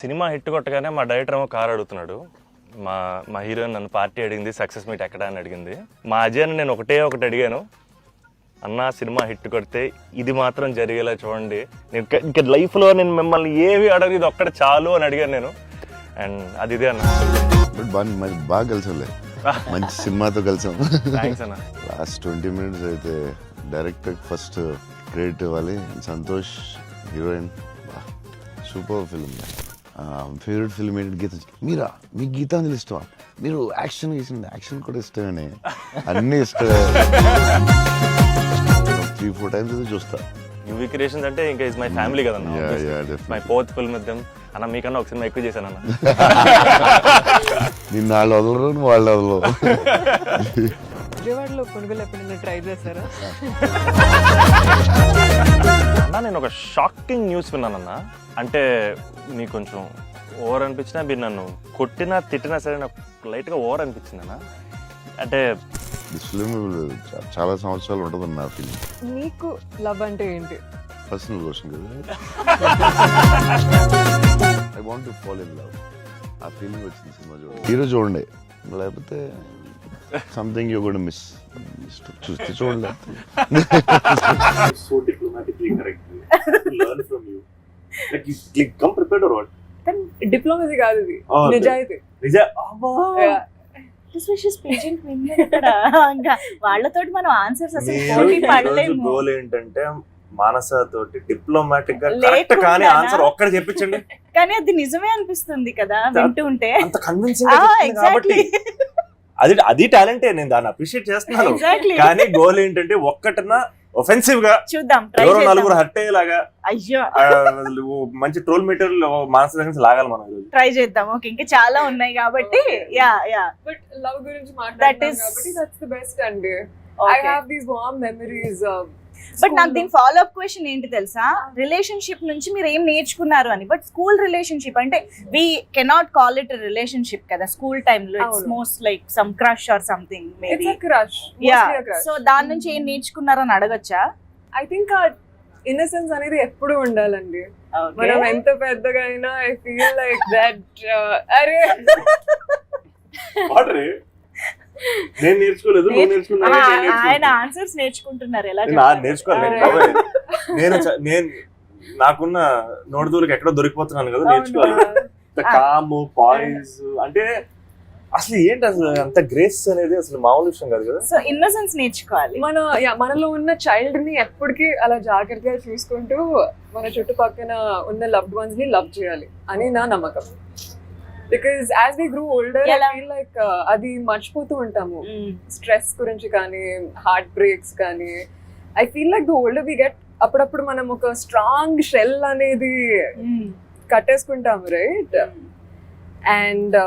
Cinema hit కొట్టగానే మా director ఏమో కార్ అడుగుతున్నాడు. మా హీరోయిన్ నన్ను పార్టీ అడిగింది, సక్సెస్ మీట్ ఎక్కడ అని అడిగింది. మా అజయ్ని నేను ఒకటి అడిగాను, అన్న సినిమా హిట్ కొడితే ఇది మాత్రం జరిగేలా చూడండి, నేను ఇంకా లైఫ్లో నేను మిమ్మల్ని ఏవి అడగదు, ఇది ఒక్కటి చాలు అని అడిగాను నేను. అండ్ అది ఇదే అన్న. బాగా కలిసాంలే, మంచి సినిమాతో కలిసాం. థ్యాంక్స్ అన్న. లాస్ట్ 20 minutes అయితే డైరెక్టర్ ఫస్ట్ క్రెడిట్ ఇవ్వాలి. Santosh heroine, super film. Favourite film ఏంటి? గీత. మీరా? మీకు గీతాంజలి ఇష్టమా? మీరు యాక్షన్ చేసింది, యాక్షన్ కూడా ఇష్టమేనే, అన్నీ ఇష్టమే. 3-4 times అయితే చూస్తా. యువి క్రియేషన్స్ అంటే ఇంకా ఇస్ మై ఫ్యామిలీ కదన్న. My 4th film with them. అన్న మీకన్నా ఒక సినిమా ఎక్కువ చేశాను అన్న. నిన్ను వాళ్ళు వదలరు, వాళ్ళు వదలరు. విజయవాడలో కొనుగోలు ఎప్పుడైనా ట్రై చేశారా? అన్న నేను ఒక షాకింగ్ న్యూస్ విన్నానన్న. అంటే నీకు కొంచెం ఓవర్ అనిపించినా, మీరు నన్ను కొట్టినా తిట్టినా సరే నాకు లైట్గా ఓవర్ అనిపించింది అన్న. అంటే ఫిల్మ్ చాలా సంవత్సరాలు ఉంటుంది నా ఫిల్మ్. నీకు లవ్ అంటే ఏంటి? పర్సనల్ క్వశ్చన్ కదా. I want to fall in love. ఆ ఫీలింగ్ వచ్చింది సినిమా చూడండి. హీరో చూడండి, లేకపోతే సంథింగ్ యూ గోనా మిస్. చూస్తే చూడండి. So diplomatically correct. Learn from you. Like you come prepared or what? Diplomacy కాదు ఇది, నిజాయితీ. వాళ్ళతోటి మనం ఆన్సర్స్ అసలు పోటీ పడలేము. గోల్ ఏంటంటే మానస తోటి డిప్లొమాటిక్ గా కరెక్ట్ కానీ ఆన్సర్ ఒక్కటి చెప్పించండి. కానీ అది నిజమే అనిపిస్తుంది కదా వింటూ ఉంటే. అంత కన్విన్సింగ్ కాబట్టి అది టాలెంటే, నేను దాన్ని అప్రిషియేట్ చేస్తున్నాను. కానీ గోల్ ఏంటంటే ఒక్కటన్నా ఒఫెన్సివ్ గా చూద్దాం, ఎవరో నలుగురు హర్ట్ అయ్యేలాగా. అయ్యో మంచి ట్రోల్ మెటీరియల్ మానస దగ్గర లాగాలి మనం. ట్రై చేద్దాం. ఓకే, ఇంకా చాలా ఉన్నాయి కాబట్టి. బట్ లవ్ గురించి మాట్లాడుతున్నాం కాబట్టి దట్స్ ది బెస్ట్ అండి. I have these warm memories. But నాకు దీని ఫాలో అప్ క్వశ్చన్ ఏంటి తెలుసా, రిలేషన్షిప్ నుంచి మీరు ఏం నేర్చుకున్నారు అని. బట్ స్కూల్ రిలేషన్షిప్ అంటే we cannot call it relationship కదా. స్కూల్ టైమ్ లో it's most like some crush or something maybe. So దాని నుంచి ఏం నేర్చుకున్నారు అని అడగచ్చా? ఐ థింక్ ఇన్నసెన్స్ అనేది ఎప్పుడు ఉండాలండి. మనం ఎంత పెద్దగా అయినా ఐ ఫీల్ లైక్ దట్. అరే నేను నేర్చుకోలేదు, నువ్వు నేర్చుకున్నా. ఆయన ఆన్సర్స్ నేర్చుకుంటున్నారు. ఎలా నేర్చుకోవాలి? నేను నాకున్న నోటి దూరికి ఎక్కడో దొరికిపోతున్నాను కదా, నేర్చుకోవాలి. కాము పాయిస్ అంటే అసలు ఏంటి, అసలు అంత గ్రేస్ అనేది అసలు మామూలు విషయం కాదు కదా. సో ఇన్నసెన్స్ నేర్చుకోవాలి. మనలో ఉన్న చైల్డ్ ని ఎప్పటికీ అలా జాగ్రత్తగా చూసుకుంటూ మన చుట్టుపక్కల ఉన్న లవ్డ్ వన్స్ ని లవ్ చేయాలి అని నా నమ్మకం. Because as we grew older I feel like అది మర్చిపోతూ ఉంటాము. స్ట్రెస్ గురించి కానీ, హార్ట్ బ్రేక్స్ కానీ. I feel like the older we get, అప్పుడప్పుడు మనం ఒక స్ట్రాంగ్ షెల్ అనేది కట్టేసుకుంటాము, రైట్? అండ్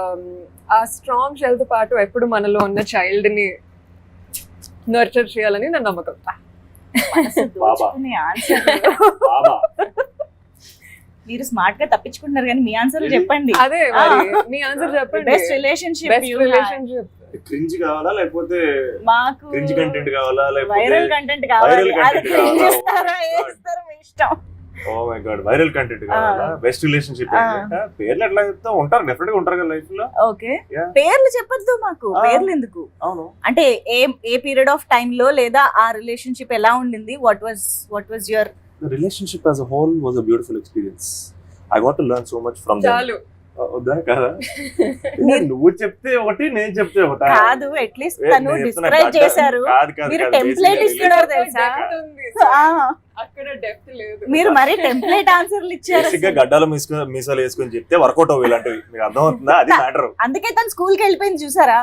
ఆ స్ట్రాంగ్ షెల్ తో పాటు ఎప్పుడు మనలో ఉన్న చైల్డ్ ని నర్చర్ చేయాలని నా నమ్మకం. మీరు స్మార్ట్ గా తప్పించుకుంటున్నారు కానీ మీ ఆన్సర్ చెప్పండి. అదే మీ ఆన్సర్ చెప్పండి. Best relationship. క్రింజ్ కావాలా లేకపోతే మాకు క్రింజ్ కంటెంట్ కావాలా లేకపోతే వైరల్ కంటెంట్ కావాలి? అది క్రింజ్ ఇస్తారా ఏస్తారా మీ ఇష్టం. Oh my God, viral content కావాలా? బెస్ట్ రిలేషన్షిప్ పేర్లు ఎట్లా చెప్తా ఉంటారు, డెఫినెట్ గా ఉంటారు కదా లైఫ్ లో. ఓకే, పేర్లు చెప్పొద్దు మాకు. పేర్లు ఎందుకు? అవును, అంటే ఏ పీరియడ్ ఆఫ్ టైం లో లేదా ఆ రిలేషన్షిప్ ఎలా ఉండింది? What was your The relationship as a whole was a beautiful experience. I got to learn so much from them. చాలు వద్దా కదా? నువ్వు చెప్తే ఒకటి, నేను చెప్తే ఒకటి కాదు. అట్లీస్ట్ తను డిస్క్రైబ్ చేశారు, మీరు టెంప్లేట్ ఇస్తున్నారు తెలుసా? అక్కడ డెప్త్ లేదు. మీరు మరి టెంప్లేట్ ఆన్సర్లు ఇచ్చారు. బేసిక్గా గడ్డాలు మీసాలు వేసుకొని చెప్తే వర్కౌట్ అవ్వాలి ఇలాంటివి. మీకు అర్థం అవుతుందా? అది మ్యాటర్. అందుకే తను స్కూల్ కి వెళ్ళిపోయింది చూసారా?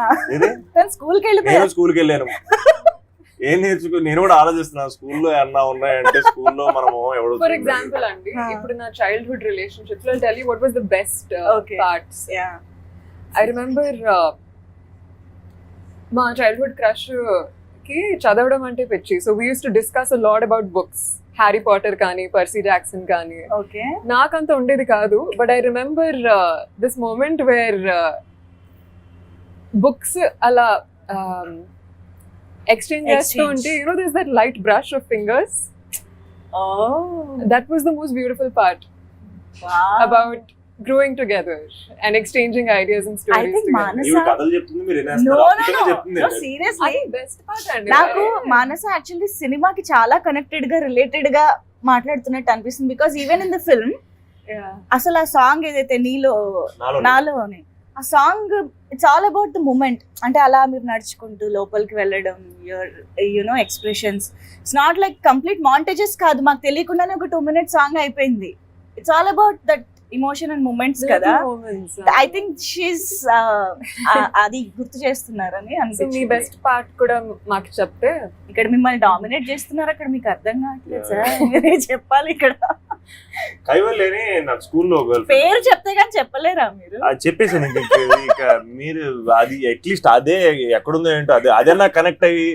తను స్కూల్ కి వెళ్ళిపోయారు. నేను స్కూల్కి వెళ్ళాను. ఏం నేర్చుకో, నేను కూడా ఆలోచిస్తున్నాను స్కూల్లో ఏమన్నా ఉన్నాయంటే. స్కూల్లో మనము ఎవరు, ఫర్ ఎగ్జాంపుల్ అండి, ఇప్పుడు నా చైల్డ్హుడ్ రిలేషన్షిప్స్ లో tell you what was the best parts. I remember మా చైల్డ్హుడ్ క్రష్ కి చదవడం అంటే పిచ్చి. So we used to discuss a lot about books. Harry Potter కానీ, పర్సీ జాక్సన్ కానీ. నాకంత ఉండేది కాదు. But I remember this moment where books అలా exchange చేస్తూ ఉంటే, you know, there's that light brush of fingers. That was the most beautiful part. Wow. About growing together and exchanging ideas and stories I think together. Manasa- ఇవి కథలు చెప్తుంది మీరు No, వినేస్తారు no, అద్భుతంగా చెప్తుంది no, seriously. అది best part అండి. నాకు మానస actually సినిమాకి చాలా కనెక్టెడ్ గా రిలేటెడ్ గా మాట్లాడుతున్నట్టు అనిపిస్తుంది because even in the film Yeah. అసలు ఆ సాంగ్ ఏదైతే నాలో అని ఆ song it's all about the moment. అంటే అలా మీరు నడుచుకుంటూ లోపలికి వెళ్ళడం, you know expressions. It's not like complete montages కాదు, మాకు తెలియకుండానే ఒక 2 minute సాంగ్ అయిపోయింది. It's all about that emotion and moments కదా. Moments. ఐ థింక్ షీస్ అది గుర్తు చేస్తున్నారని So మీ అనిపించింది. బెస్ట్ పార్ట్ కూడా మాకు చెప్తే ఇక్కడ మిమ్మల్ని డామినేట్ చేస్తున్నారు, అక్కడ మీకు అర్థం కావట్లేదు సార్. మీరే చెప్పాలి ఇక్కడ. కైవల్లేని నాకు స్కూల్లో పేరు చెప్తే కానీ చెప్పలేరా మీరు? అది చెప్పేసాను ఇక మీరు అది అట్లీస్ట్ అదే ఎక్కడుందో ఏంటో అదే నాకు కనెక్ట్ అయ్యి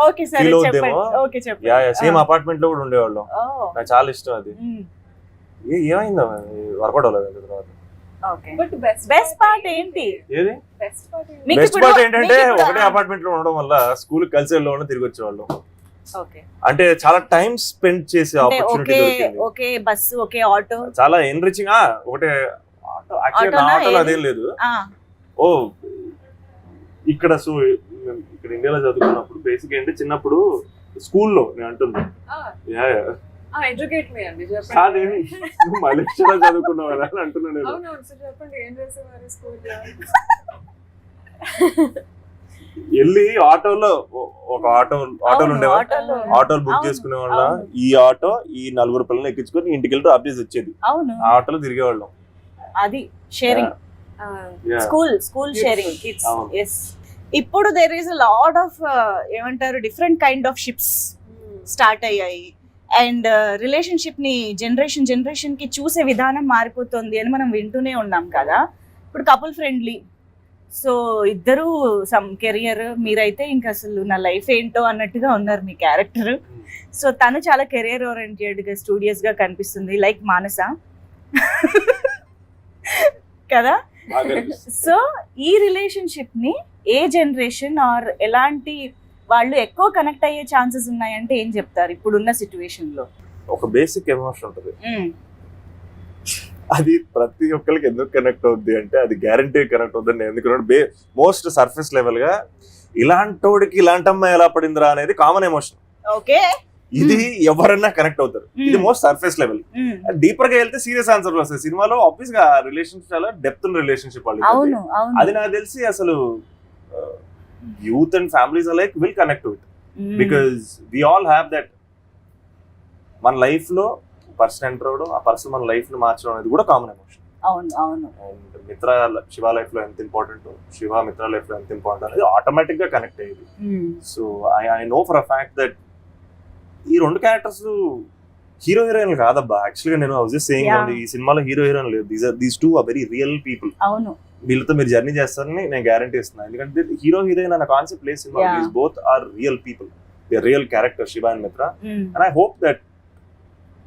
ఓకే సరే Feel చెప్పండి. అవుద్దేమో. ఓకే చెప్పండి. సేమ్ అపార్ట్మెంట్ లో కూడా ఉండేవాళ్ళం. Oh, నాకు చాలా ఇష్టం అది. mm, ఏమైందా వర్కౌట్ అవ్వలేదు తర్వాత. okay. బట్ Best part ఏంటి? ఏది బెస్ట్ పార్ట్ మీకు బెస్ట్ ఇప్పుడు- పార్ట్ ఏంటంటే మీకు ఇప్పుడు- ఒకటే అపార్ట్మెంట్ లో ఉండడం వల్ల స్కూల్ కలిసి వెళ్ళడం తిరిగి వచ్చేవాళ్ళం. ఓకే. అంటే చాలా టైం స్పెండ్ చేసే అంటే ఆపర్చునిటీ ఒకే దొరికింది. ఒకే బస్సు, ఒకే ఆటో. చాలా ఎన్రిచింగ్. ఒకటే ఆటో యాక్చువల్లీ నా ఆటోనా ఆటోలో ఏది? అదేం లేదు. ఆ, ఓ ఇక్కడ ఇక్కడ ఇండియాలో చదువుకున్నప్పుడు బేసిక్ ఏంటి చిన్నప్పుడు స్కూల్లో నేను అంటుంది ఎడ్యుకేట్ మీ అండి కాదు చెప్పండి. నువ్వు మలేషియాలో చదువుకున్నావు కదా అని అంటున్నా నేను. అవునవును సార్ చెప్పండి ఏం చేసేవారు స్కూల్లో? వెళ్ళి ఆటోలో ఒక ఆటోలు అవును, ఉండేవా, ఆటోలో. ఆటోలు బుక్ అవును, చేసుకునే వాళ్ళ. అవును. ఈ ఆటో ఈ 4 పిల్లల్ని ఎక్కించుకొని ఇంటికి వెళ్ళి డ్రాప్ చేసి వచ్చేది. అవును, ఆ ఆటోలో తిరిగేవాళ్ళం. అది sharing. Yeah. School Beautiful. Sharing kids. అవును. ఎస్. ఇప్పుడు there is a lot of ఏమంటారు different kind of ships start అయ్యాయి. అండ్ రిలేషన్షిప్ ని జనరేషన్ కి చూసే విధానం మారిపోతుంది అని మనం వింటూనే ఉన్నాం కదా. ఇప్పుడు కపుల్ ఫ్రెండ్లీ, సో ఇద్దరు సమ్ కెరియర్, మీరైతే ఇంకా అసలు నా లైఫ్ ఏంటో అన్నట్టుగా ఉన్నారు మీ క్యారెక్టర్. సో తను చాలా కెరియర్ ఓరియంటెడ్ గా స్టూడియస్ గా కనిపిస్తుంది, లైక్ మానస కదా. బాగా అనిపిస్తుంది. సో ఈ రిలేషన్షిప్ ని ఏ జనరేషన్ ఆర్ ఎలాంటి వాళ్ళు ఎక్కువ కనెక్ట్ అయ్యే ఛాన్సెస్ ఉన్నాయంటే ఏం చెప్తారు ఇప్పుడున్న సిచ్యువేషన్ లో? ఒక బేసిక్ ఎమోషన్ ఉంటుంది, అది ప్రతి ఒక్కరికి ఎందుకు కనెక్ట్ అవుద్ది అంటే అది గ్యారంటీ కనెక్ట్ అవుతుంది. నేను ఎందుకంటే మోస్ట్ సర్ఫేస్ లెవెల్ గా ఇలాంటోడికి ఇలాంటి అమ్మాయి ఎలా పడిందిరా అనేది కామన్ ఎమోషన్. ఓకే. ఇది ఎవరన్నా కనెక్ట్ అవుతారు. ఇది మోస్ట్ సర్ఫేస్ లెవెల్. డీపర్ గా వెళ్తే సీరియస్ ఆన్సర్ వస్తాయి. సినిమాలో ఆబ్వియస్ గా రిలేషన్షిప్ చాలా డెప్త్ ఉన్న రిలేషన్షిప్ వాళ్ళు. అవును అవును. అది నాకు తెలిసి అసలు youth and families like will connect with, because we all have that. మన లైఫ్ లో పర్సన్ ఎంటర్ అవడం, ఆ పర్సన్ మన లైఫ్ ని మార్చడం అనేది కూడా కామన్ ఎమోషన్. అవును అవును. అండ్ మిత్ర శివ లైఫ్ లో ఎంత ఇంపార్టెంట్, శివ మిత్ర లైఫ్ లో ఎంత ఇంపార్టెంట్ అనేది ఆటోమేటిక్ గా కనెక్ట్ అయ్యేది. So I know for a fact that ఈ 2 క్యారెక్టర్స్ హీరో హీరోయిన్ కాదబ్బా. యాక్చువల్గా నేను జస్ట్ సేయింగ్ ఈ సినిమాలో హీరో హీరోయిన్ లేదు. These two are very real people. అవును. వీళ్ళతో మీరు జర్నీ చేస్తారని నేను గ్యారంటీ ఇస్తున్నాను. ఎందుకంటే హీరో హీరోయిన్ అన్న కాన్సెప్ట్ లేదు cinema. These both are real people, they real character Shiva and Mitra. And I hope that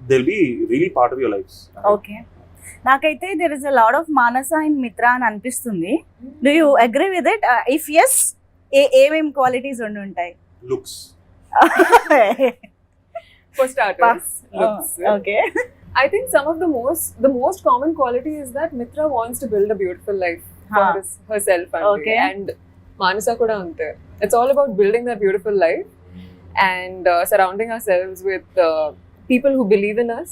they will be really part of your life. Okay. నాకైతే there is a lot of Manasa and Mitra అని అనిపిస్తుంది. Do you agree with it? If yes, ఏమేం qualities ఉండి ఉంటాయి? Looks. For starters, looks. Okay. I think some of the most common quality is that Mitra wants to build a beautiful life for herself and Okay. and Manasa kuda ante. It's all about building that beautiful life and surrounding ourselves with people who believe in us,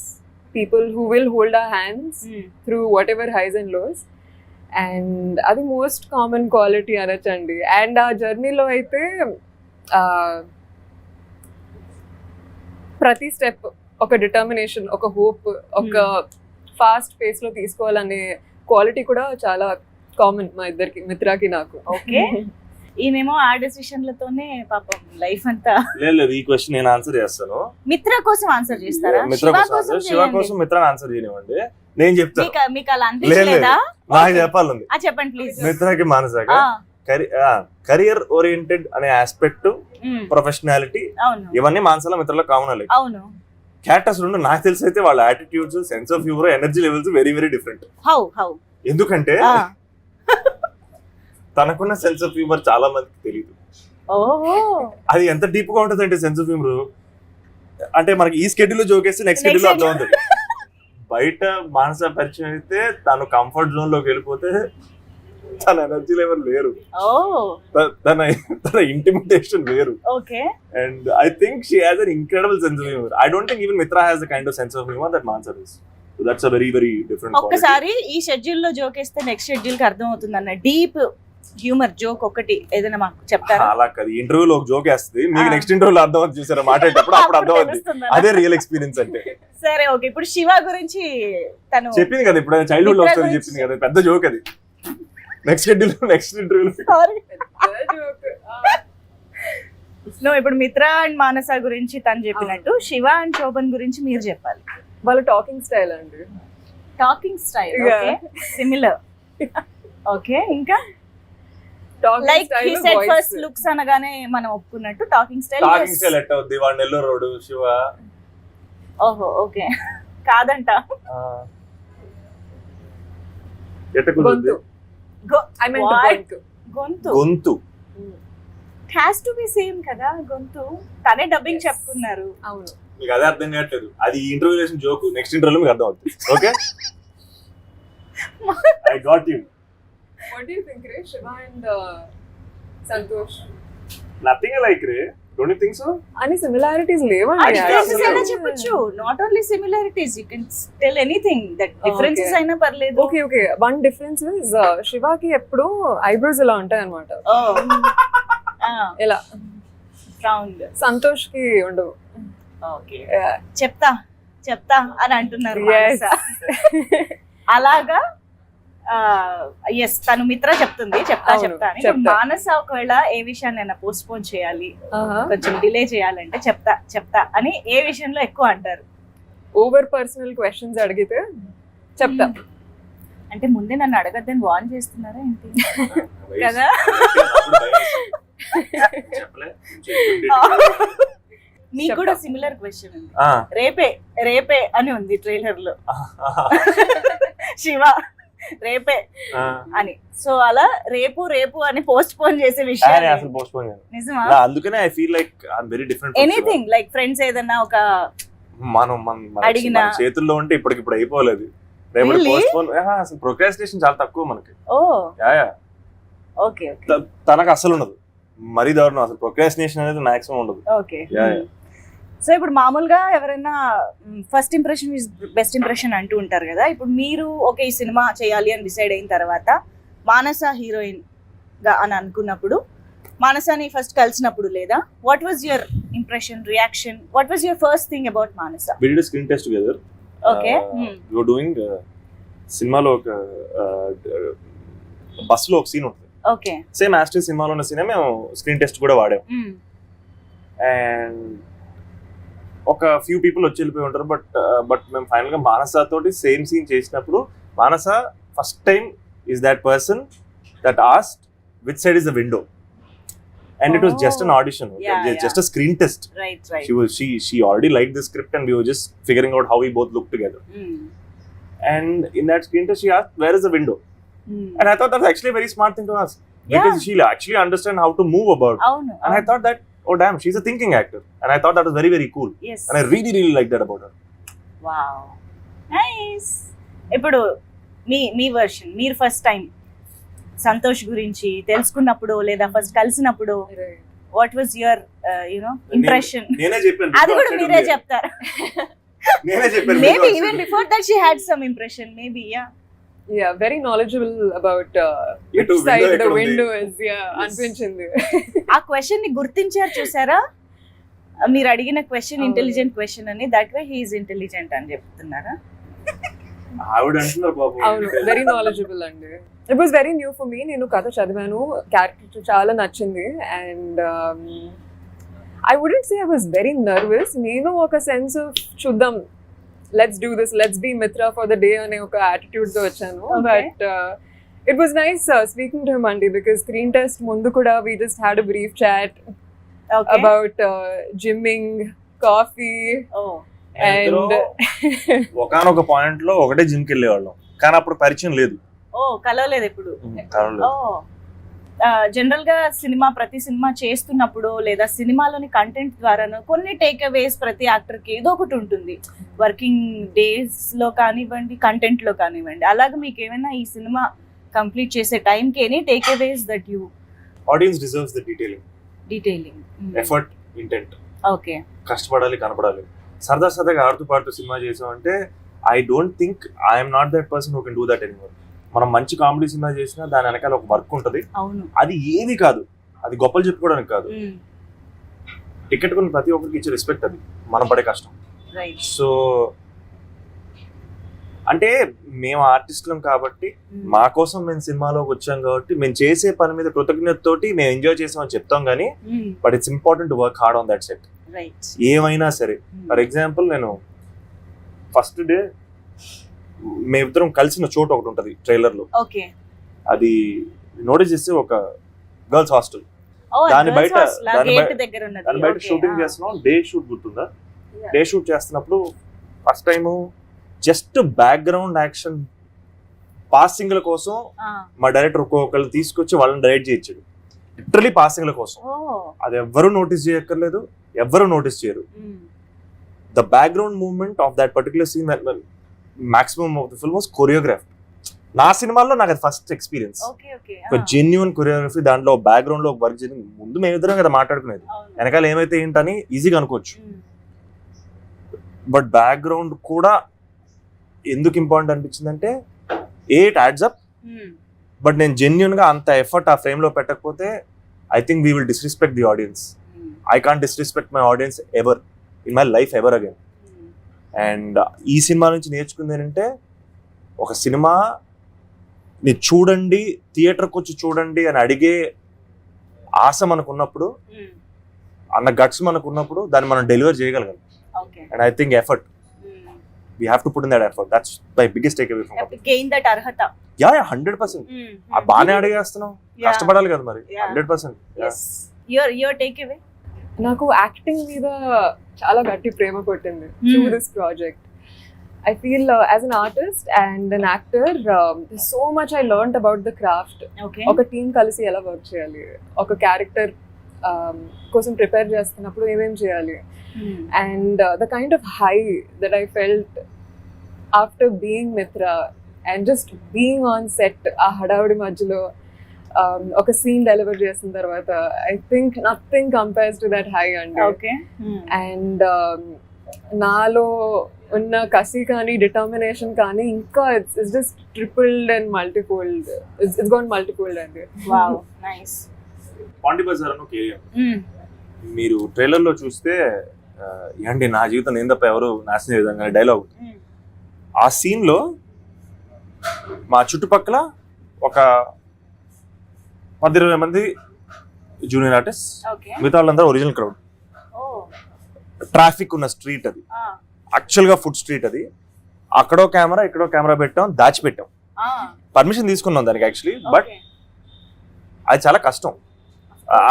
people who will hold our hands through whatever highs and lows. And అది most common quality అనొచ్చండి. And ఆ జర్నీలో అయితే ప్రతి step ఒక determination, ఒక hope, ఒక fast pace లో తీసుకోవాలనే క్వాలిటీ కూడా చాలా కామన్ మా ఇద్దరికి, మిత్రాకి నాకు. ఓకే. ఈమెమో ఆ డెసిషన్లతోనే పాపం లైఫ్ అంతా. లేదు, ఈ క్వశ్చన్ నేను ఆన్సర్ చేస్తాను. మిత్ర కోసం ఆన్సర్ చేస్తారా? మిత్ర కోసం, శివ కోసం మిత్ర ఆన్సర్ చేయనివ్వండి, నేను చెప్తాను. మీకు అలా అనిపించలేదా? నాకు చెప్పాలండి. చెప్పండి ప్లీజ్. మిత్రకి మానసాగా కెరియర్ ఓరియంటెడ్ అనే ఆస్పెక్ట్, ప్రొఫెషనాలిటీ, అవును ఇవన్నీ మానసాల మిత్రలో కామన్. అవును. క్యారెక్టర్స్ రెండు నాకు తెలిసి అయితే వాళ్ళ attitudes, sense of humour, energy levels very very different. How ఎందుకంటే తనకున్న సెన్స్ ఆఫ్ హ్యూమర్ చాలా మందికి తెలియదు. అది ఎంత డీప్ గా ఉంటుంది అంటే సెన్స్ ఆఫ్ హ్యూమర్ అంటే మనకి ఈ స్కెడ్యూల్ లో జోకేస్తే నెక్స్ట్ స్కెడ్యూల్ అర్థం అవుతుంది. బయట మానస పరిచయం అయితే తను కంఫర్ట్ జోన్ లోకి వెళ్ళిపోతే తన ఎనర్జీ లెవెల్ వేరు, ఓ తన ఇంటిమిటేషన్ వేరు. Okay. And I think she has an incredible sense of humor. I don't think even Mitra has the kind of sense of humor that Mansa is. So that's a very, very different quality. ఒక్కసారి ఈ schedule లో joke వేస్తే next schedule కి అర్థం అవుతుంది అన్న deep humour joke ఒకటి ఏదైనా మాకు చెప్తారా? అలా కాదు, ఇంటర్వ్యూలో ఒక జోక్ వేస్తుంది, మీకు నెక్స్ట్ ఇంటర్వ్యూలో అర్థం అవుతుంది చూసారా మాట్లాడేటప్పుడు, అప్పుడు అర్థం అవుతుంది. తెలుస్తుందా? అదే రియల్ ఎక్స్పీరియన్స్ అంటే. సరే ఓకే, ఇప్పుడు శివ గురించి తను చెప్పింది కదా ఇప్పుడు, చైల్డ్హుడ్ లో మిత్రా వస్తుంది గురించి చెప్పింది కదా, పెద్ద జోక్ అది. నెక్స్ట్ షెడ్యూల్ నెక్స్ట్ ఇంటర్వ్యూలో సారీ నువ్వు ఇప్పుడు మిత్ర అండ్ మానస గురించి తను చెప్పినట్టు శివ అండ్ శోభన్ గురించి మీరు చెప్పాలి. వాళ్ళ టాకింగ్ స్టైల్ అండి. Talking style Yeah. Okay similar. Okay, ఇంకా talking like he style, said first looks అనగానే మనం ఒప్పుకున్నట్టు టాకింగ్ స్టైల్. టాకింగ్ స్టైల్ ఎట్ట అవుద్ది, వాడు నెల్లూరు రోడ్డు శివ. ఓహో ఓకే కాదంట. ఎట్ట కుదురుద్ది? గొంతు. I meant What? గొంతు. గొంతు గొంతు. హ్యాస్ టు బి సేమ్ కదా గొంతు. తనే డబ్బింగ్ Yes. చెప్పుకున్నారు. అవును. మీకు అదే అర్థం కావట్లేదు, అది ఇంటర్వ్యూ చేసిన జోక్, నెక్స్ట్ ఇంటర్వ్యూలో మీకు అర్థం అవుతుంది. Okay, I got you. What do you think, Ray? Shiva and Santosh. Nothing like Ray, don't you think so? అని సిమిలారిటీస్ లేవండి. డిఫరెన్సెస్ అయినా actually. చెప్పొచ్చు, not only similarities, you can tell anything that differences Okay. అయినా పర్లేదు. Okay okay, one difference is శివాకి ఎప్పుడు eyebrows ఇలా ఉంటాయి అనమాట, ఇలా. రౌండ్. సంతోష్ కి ఉండవు. ఓకే, చెప్తా చెప్తా అని అంటున్నారు Yes. మానస. అలాగా ఎస్ తను మిత్ర చెప్తుంది చెప్తా అవును, చెప్తా అని. చెప్తా. మానస ఒకవేళ ఏ విషయాన్ని పోస్ట్ పోన్ చేయాలి, Uh-huh. కొంచెం డిలే చేయాలంటే చెప్తా చెప్తా అని ఏ విషయంలో ఎక్కువ అంటారు? ఓవర్ పర్సనల్ క్వశ్చన్స్ అడిగితే చెప్తా. అంటే ముందే నన్ను అడగద్దని వార్న్ చేస్తున్నారా ఏంటి? కదా? చెప్పలే. నీకు కూడా సిమిలర్ క్వశ్చన్ ఉంది. ఆ, రేపే రేపే అని ఉంది ట్రైలర్ లో, శివ రేపే ఆ. అని. సో అలా రేపు రేపు అని పోస్ట్ పోన్ చేసే నేను విషయం అసలు పోస్ట్ పోన్ చేయను. నిజమా? అందుకనే I feel like I'm very different. Anything like friends ఏదన్నా ఒక మన అడిగినా? చేతుల్లో ఉంటే ఇప్పటికిప్పుడు అయిపోలేదు. రేపు Really? పోస్ట్ పోన్, అసలు ప్రొక్రాస్టినేషన్ చాలా తక్కువ మనకి. ఓ యా యా, ఓకే ఓకే తనకు అసలు ఉండదు, మరీ దారుణం. అసలు ప్రొక్రాస్టినేషన్ అనేది మాక్సిమం ఉండదు. ఓకే. Yeah, yeah. సో ఇప్పుడు మామూలుగా ఎవరైనా first impression is best impression అంటూ ఉంటారు కదా. ఇప్పుడు మీరు ఓకే ఈ సినిమా చేయాలి అని డిసైడ్ అయిన తర్వాత మానస హీరోయిన్ గా అని అనుకున్నప్పుడు, మానసాని ఫస్ట్ కలిసినప్పుడు లేదా what was your impression, reaction? What was your first thing about Manasa? We did a screen test together. Okay. We were doing సినిమాలో ఒక బస్సులో ఒక సీన్ ఉంటుంది. ఓకే. సేమ్ యాస్టర్ సినిమాలో ఉన్న సీనే మేము స్క్రీన్ టెస్ట్ కూడా వాడాం. అండ్ ఒక ఫ్యూ పీపుల్ వచ్చి వెళ్ళిపోయి ఉంటారు. బట్ మేము ఫైనల్ గా మానస తోటి సేమ్ సీన్ చేసినప్పుడు, Manasa first time is that person that asked which side is the window, and it was just an audition, just a screen test. Right right. She already liked the script and we were just figuring out how we both look together. And in that screen test she asked, where is the window? And I thought that's actually a very smart thing to ask, because she'll actually understand how to move about. అవును. And I thought that, oh damn, she's a thinking actor, and I thought that was very, very cool. Yes. And I really, really liked that about her. Wow nice. ఇప్పుడు మీ version, మీరు first time Santosh గురించి తెలుసుకున్నప్పుడు లేదా first కలిసినప్పుడు what was your impression? నేనే చెప్పాను, అది కూడా మీరే చెప్తారు. నేనే చెప్పాను. Maybe even before that she had some impression maybe. Yeah, very knowledgeable about which ఎటు side window the ఎక్కడ ఉంది? window is. Yeah, Yes. అనిపించింది. ఆ క్వశ్చన్ ని గుర్తించారు చూసారా? మీరు అడిగిన క్వశ్చన్ అవును. ఇంటెలిజెంట్ క్వశ్చన్ అని, that way he is intelligent అని చెప్తున్నారా? ఆవిడ అంటున్నారు పాపం. అవును, వెరీ నాలెడ్జబుల్ అండి. It was very new for me. నేను కథ చదివాను, క్యారెక్టర్ చాలా నచ్చింది. And I wouldn't say I was very nervous. నేను ఒక సెన్స్ ఆఫ్ చూద్దాం, let's do this, let's be Mitra for the day అనే ఒక యాటిట్యూడ్ తో వచ్చాను. But it was nice speaking to him అండి, బికాస్ స్క్రీన్ టెస్ట్ ముందు కూడా we just had a brief chat about gymming, coffee. And ఒకనొక point లో ఒకటే జిమ్ కి వెళ్ళేవాళ్ళం, కానీ అప్పుడు పరిచయం లేదు. ఓ కలవలేదు ఎప్పుడు? కలవలేదు. ఓ జనరల్ గా ప్రతి సినిమా చేస్తున్నప్పుడు లేదా సినిమాలోని కంటెంట్ ద్వారాను కొన్ని టేక్ అవేస్ ప్రతి యాక్టర్ కి ఏదో ఒకటి ఉంటుంది, వర్కింగ్ డేస్ లో కానివ్వండి, కంటెంట్ లో కానివ్వండి. అలాగే మీకు ఏమైనా ఈ సినిమా కంప్లీట్ చేసే టైం కి any takeaways that you audience deserves the detailing? Effort, intent. Okay, కష్టపడాలి, కనపడాలి. సరదాగా ఆడుతూ పాడుతూ సినిమా చేసామంటే I don't think I'm not that person who can do that anymore. మనం మంచి కామెడీ సినిమా చేసినా దాని వెనకాల ఒక వర్క్ ఉంటుంది. అవును, అది ఏది కాదు, అది గొప్పలు చెప్పుకోవడానికి కాదు. టికెట్ కొన్ని ప్రతి ఒక్కరికి ఇచ్చే రెస్పెక్ట్ అది మనం పడే కష్టం. రైట్. సో అంటే మేము ఆర్టిస్టులం కాబట్టి మా కోసం మేము సినిమాలోకి వచ్చాం కాబట్టి మేము చేసే పని మీద కృతజ్ఞతతోటి మేము ఎంజాయ్ చేసామని చెప్తాం కానీ but it's important to work hard on that set. Right. ఏమైనా సరే, ఫర్ ఎగ్జాంపుల్ నేను ఫస్ట్ డే మేమిద్దరం కలిసిన చోటు ఒకటి ఉంటుంది ట్రైలర్ లో. ఓకే. అది నోటీస్ చేస్తే ఒక గర్ల్స్ హాస్టల్. దాని బయట షూటింగ్ చేస్తున్నాం. డే షూట్ గుర్తుందా? డే షూట్ చేస్తున్నప్పుడు first time just background action పాసింగ్ల కోసం మా డైరెక్టర్ ఒక్కొక్కరు తీసుకొచ్చి వాళ్ళని డైరెక్ట్ చేయించాడు. లిటరలీ పాసింగ్ల కోసం. అది ఎవ్వరూ నోటీస్ చేయక్కర్లేదు, ఎవ్వరూ నోటీస్ చేయరు. The background movement of that particular scene, maximum of the film was choreograph. నా సినిమాల్లో నాకు అది ఫస్ట్ ఎక్స్పీరియన్స్. ఒక జెన్యున్ కొరియోగ్రఫీ, దాంట్లో బ్యాక్గ్రౌండ్ లో వర్క్ చేయడం. ముందు మేమిద్దరం కదా మాట్లాడుకునేది, వెనకాల ఏమైతే ఏంటని ఈజీగా అనుకోవచ్చు. బట్ బ్యాక్గ్రౌండ్ కూడా ఎందుకు ఇంపార్టెంట్ అనిపించిందంటే ఇట్ యాడ్స్ అప్. బట్ నేను జెన్యున్ గా అంత ఎఫర్ట్ ఆ ఫ్రేమ్ లో పెట్టకపోతే I think we will disrespect the audience. I can't disrespect my audience ever in my life ever again. And ఈ సినిమా నుంచి నేర్చుకుంది ఏంటంటే, ఒక సినిమా ని చూడండి, థియేటర్కి వచ్చి చూడండి అని అడిగే ఆశ మనకు ఉన్నప్పుడు, అన్న గట్స్ మనకు ఉన్నప్పుడు దాన్ని మనం డెలివర్ చేయగలగాలి. And I think effort, we have to put in that effort. That's my biggest takeaway from it. Gain that arhata. Yeah, 100%. ఆ బానే అడిగేస్తున్నాం, కష్టపడాలి కదా మరి. 100%. Yes. Your takeaway? నాకు యాక్టింగ్ మీద చాలా గట్టి ప్రేమ పుట్టింది through this project. I feel as an artist and an actor, there's so much I learned about the craft. Okay. ఒక టీం కలిసి ఎలా వర్క్ చేయాలి, ఒక క్యారెక్టర్ కోసం ప్రిపేర్ చేస్తున్నప్పుడు ఏమేం చేయాలి. And the kind of high that I felt after being Mitra and just being on set, ఆ హడావుడి మధ్యలో ఒక సీన్ డెలివర్ చేసిన తర్వాత, I think nothing compares to that high అండి. Okay. And నాలో ఉన్న కసి కానీ డిటర్మినేషన్ కానీ ఇంకా it's just tripled and multifold. It's gone multifold అండి. Wow, nice. పాండి బజార్ అని ఒక ఏరియా మీరు ట్రైలర్ లో చూస్తే, ఏంటి నా జీవితం నేను తప్ప ఎవరు నాశనం విధంగా డైలాగ్. ఆ సీన్ లో మా చుట్టుపక్కల ఒక 10-20 మంది జూనియర్ ఆర్టిస్ట్, మిగతా వాళ్ళందరూ ఒరిజినల్ క్రౌడ్. ట్రాఫిక్ ఉన్న స్ట్రీట్ అది, యాక్చువల్ గా ఫుడ్ స్ట్రీట్ అది. అక్కడో కెమెరా ఇక్కడో కెమెరా పెట్టాం, దాచిపెట్టాం. పర్మిషన్ తీసుకున్నాం దానికి యాక్చువల్లీ, బట్ అది చాలా కష్టం.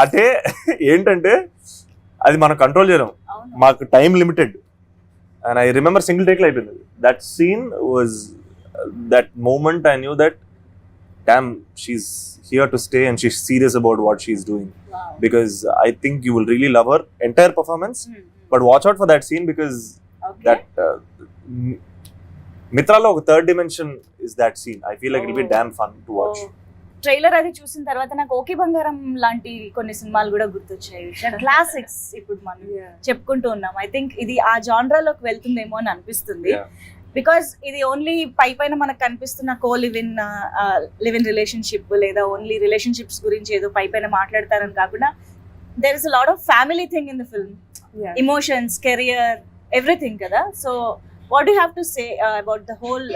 అంటే ఏంటంటే అది మనం కంట్రోల్ చేయడం, మాకు time limited. And I remember single take లో అయిపోయింది. That scene was that moment I knew that damn, she's here to stay and she's serious about what she's doing. Because I think you will really love her entire performance. But watch out for that scene because that మిత్రాలో ఒక third dimension is that scene. I feel like it will be damn fun to watch. Trailer అది చూసిన తర్వాత నాకు okay బంగారం లాంటి కొన్ని సినిమాలు కూడా గుర్తొచ్చాయి. క్లాసిక్స్ ఇప్పుడు మనం చెప్పుకుంటూ ఉన్నాం. ఐ థింక్ ఇది ఆ జానరాలోకి వెళ్తుందేమో అని అనిపిస్తుంది. బికాస్ ఇది ఓన్లీ పైన మనకు కనిపిస్తున్న లివ్ ఇన్ రిలేషన్షిప్ లేదా ఓన్లీ రిలేషన్షిప్స్ గురించి ఏదో పైన మాట్లాడతారని కాకుండా, there is a lot of family thing in the film, emotions, career, everything కదా. So what you have to say about the whole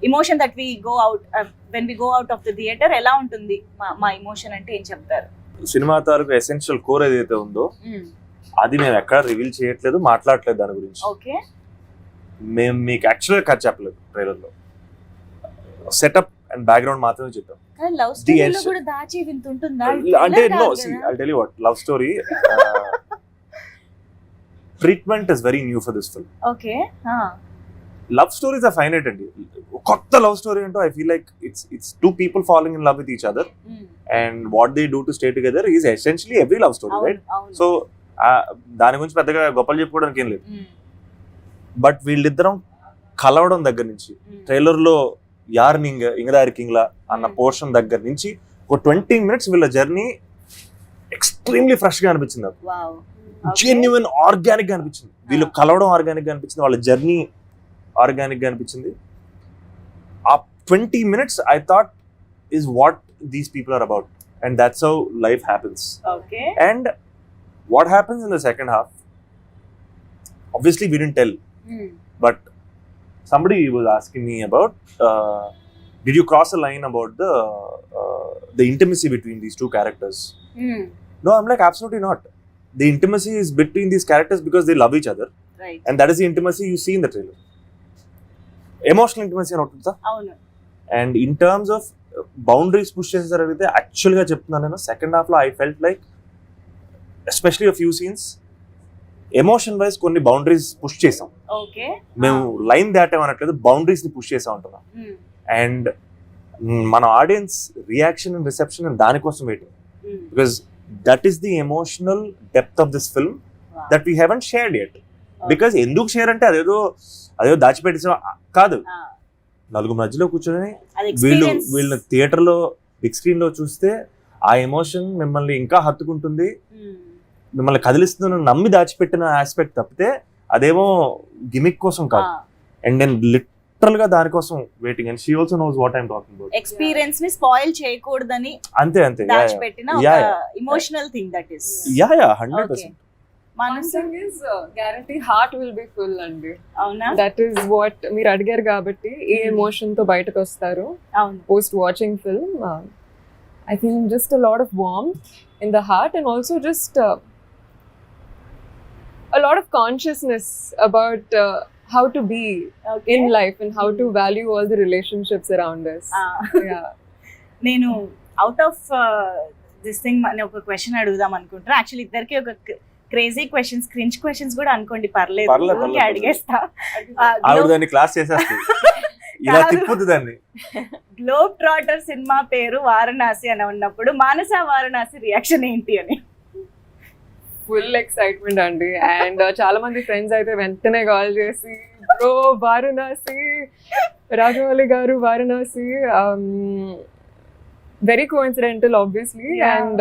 emotion that we go out when we go out of the theatre? ఎలా ఉంటుంది మా emotion అంటే ఏం చెప్తారు? Cinema తాలూకు essential core ఏదైతే ఉందో అది మేము ఎక్కడ రివీల్ చేయట్లేదు, మాట్లాడలేదు దాని గురించి. ఓకే. మేము మీకు యాక్చువల్గా కథ చెప్పలేదు ట్రైలర్ లో, సెటప్ అండ్ బ్యాక్గ్రౌండ్ మాత్రమే చెప్పాం. లవ్ స్టోరీలో కూడా దాచి వింత ఉంటుందా అంటే? No, see I'll tell you what, love story treatment is very new for this film. Okay. Love stories are finite అండి. కొత్త లవ్ స్టోరీ అంటూ I feel like it's two people falling in love with each other and what they do to stay together is essentially every love story, right? So దాని గురించి పెద్దగా గొప్పలు చెప్పుకోవడానికి ఏం లేదు. బట్ వీళ్ళిద్దరం కలవడం దగ్గర నుంచి ట్రైలర్ లో యార్ ఇంగదా ఇరికింగ్లా అన్న పోర్షన్ దగ్గర నుంచి ఒక 20 minutes వీళ్ళ జర్నీ ఎక్స్ట్రీమ్లీ ఫ్రెష్ గా అనిపించింది నాకు. జెన్యున్ ఆర్గానిక్ గా అనిపించింది. వీళ్ళు కలవడం ఆర్గానిక్ గా అనిపించింది, వాళ్ళ జర్నీ ఆర్గానిక్ గా అనిపించింది. ఆ 20 minutes I thought is what these people are about and that's how life happens. And what happens in the second half obviously we didn't tell, but somebody was asking me about did you cross a line about the intimacy between these two characters? No, I'm like absolutely not. The intimacy is between these characters because they love each other, right? and that is the intimacy you see in the trailer. Emotional intimacy అని ఉంటుందా? అవును. And in terms of boundaries push చేసేసారు అయితే actual గా చెప్తున్నాను నేను, second half లో I felt like especially a few scenes emotion wise కొన్ని బౌండరీస్ పుష్ చేసాం. ఓకే, మేము లైన్ దాటామనట్లేదు, బౌండరీస్ ని పుష్ చేసా ఉంటున్నాం. అండ్ మన audience reaction and reception and దానికోసం waiting, because that is the emotional depth of this film that we haven't shared yet. Because ఎందుకు షేర్ అంటే అదేదో దాచిపెట్టేసాం కాదు, నలుగురు మధ్యలో కూర్చొని వీళ్ళ థియేటర్ లో బిగ్ స్క్రీన్ లో చూస్తే ఆ ఎమోషన్ మిమ్మల్ని ఇంకా హత్తుకుంటుంది, మిమ్మల్ని కదిలిస్తుందని నమ్మి దాచిపెట్టిన ఆస్పెక్ట్ తప్పితే అదేమో గిమిక్ కోసం కాదు. అండ్ నేను లిటరల్ గా దానికోసం waiting. And she also knows what I'm talking about. Experience ని స్పాయిల్ చేయకూడదని అంతే అంతే దాచిపెట్టిన emotional thing that is. Yeah 100%. One thing is guarantee heart will be full అండి. అవునా? That is what మీరు అడిగారు కాబట్టి ఏ ఎమోషన్ తో బయటకు వస్తారు అవును. post watching film. I think just a lot of warmth in the heart and also just a lot of consciousness about how to be in life and how to value all the relationships around us. Yeah. నేను out of this thing అని ఒక question అడుగుదాం అనుకుంటున్నా. Actually ఇద్దరికి ఒక crazy questions, cringe questions కూడా అనుకోండి, పర్లేదు, ఊరికే అడిగేస్తా. ఆవిడ దాన్ని క్లాస్ చేసేస్తుంది, ఇలా తిప్పుద్ది దాన్ని. గ్లోబ్ ట్రాటర్ సినిమా పేరు వారణాసి అని ఉన్నప్పుడు మానస వారణాసి రియాక్షన్ ఏంటి అని? ఫుల్ ఎక్సైట్మెంట్ అండి. అండ్ చాలా మంది ఫ్రెండ్స్ అయితే వెంటనే కాల్ చేసి బ్రో వారణాసి, రాజమౌళి గారు Varanasi, very coincidental obviously. Yeah. And